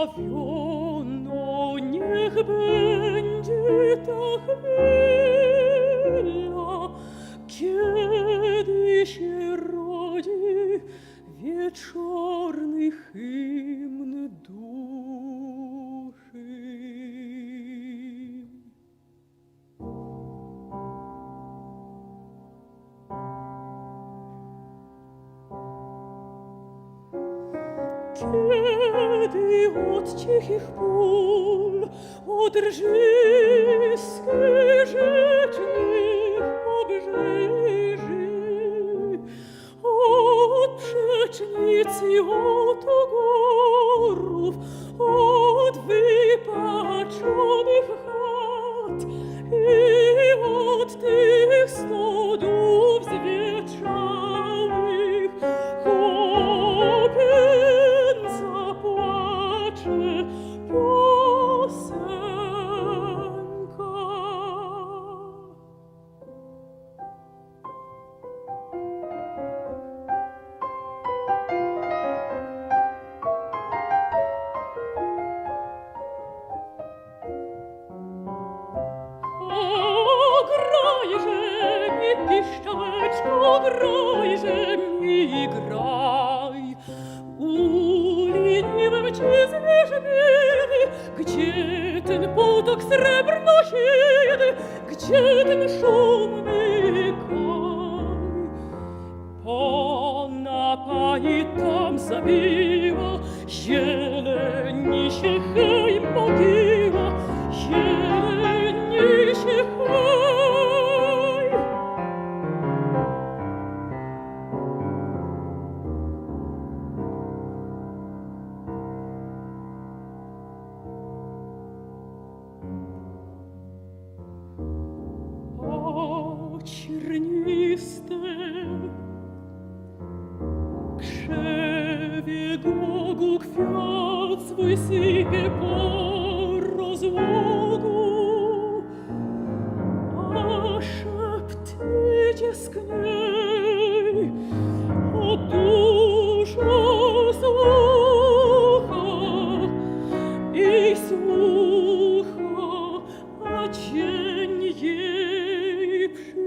błogosławiono niech będzie ta chwila, kiedy się rodzi wieczorny hymn duszy. Kiedy od cichych pól, od rżyskich rzecznych obrzeży, od przecznic i od ogorów, od wypaczonych chat i od tych stodów zwietrzałych, chłopiec zapłacze piosenka. Piszczałeczko, grajże mi, graj. Uliniłem cię z wierzbiety, gdzie ten potok srebrno-siedy, gdzie ten szumny kraj. Pana pani tam zabiła, zieleni się hej mogiła, zieleni się hej. Cierniste krzewie głogu kwiat swój sypie po rozłogu, a szept idzie z kniej, o duszo słucha i słucha, a dzień jej przygasa.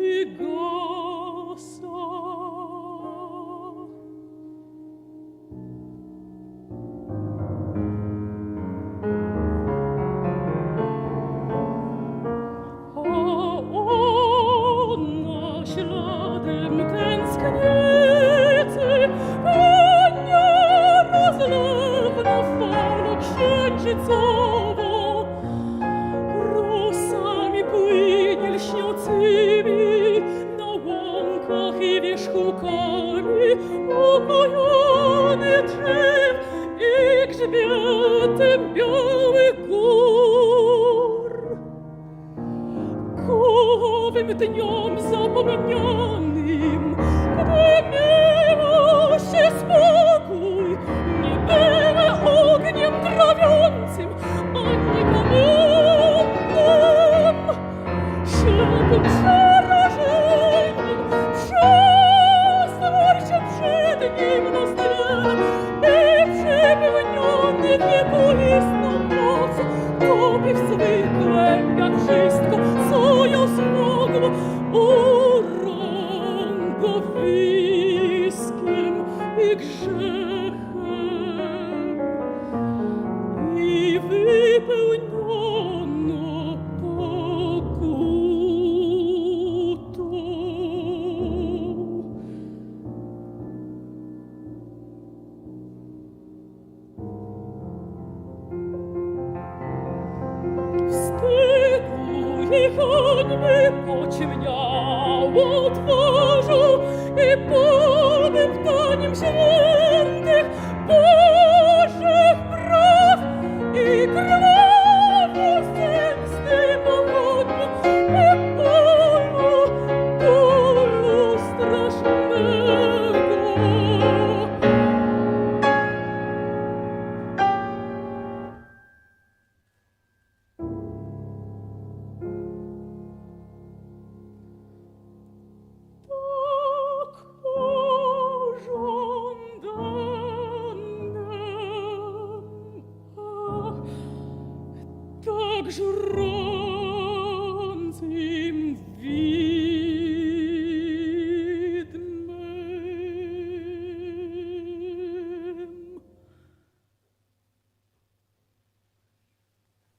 A ona śladem tęsknicy pania rozlewna falą księżycową, rosami płynie lśniącymi na łąkach i wierzchołkami, upojony drzew i grzbietem białych gór. Ku owym dniom zapomnianym, gdy miało się spokój, nie były ogniem trawiącym, ani komunnym, ślepym przerażeniem, przestworcie przed nim na stronę i przepełniony wiekuistną mocą, tobie w swych głębiach wszystko, co ją smogło, urągowiskiem i grzechem, i wypełniono pokutą. Wstydu i hańby pociemniało twarzą i podeptaniem świętych Bożych praw i krwawo zemsty pochodni i bólu strasznego. Tak pożądane jak żroje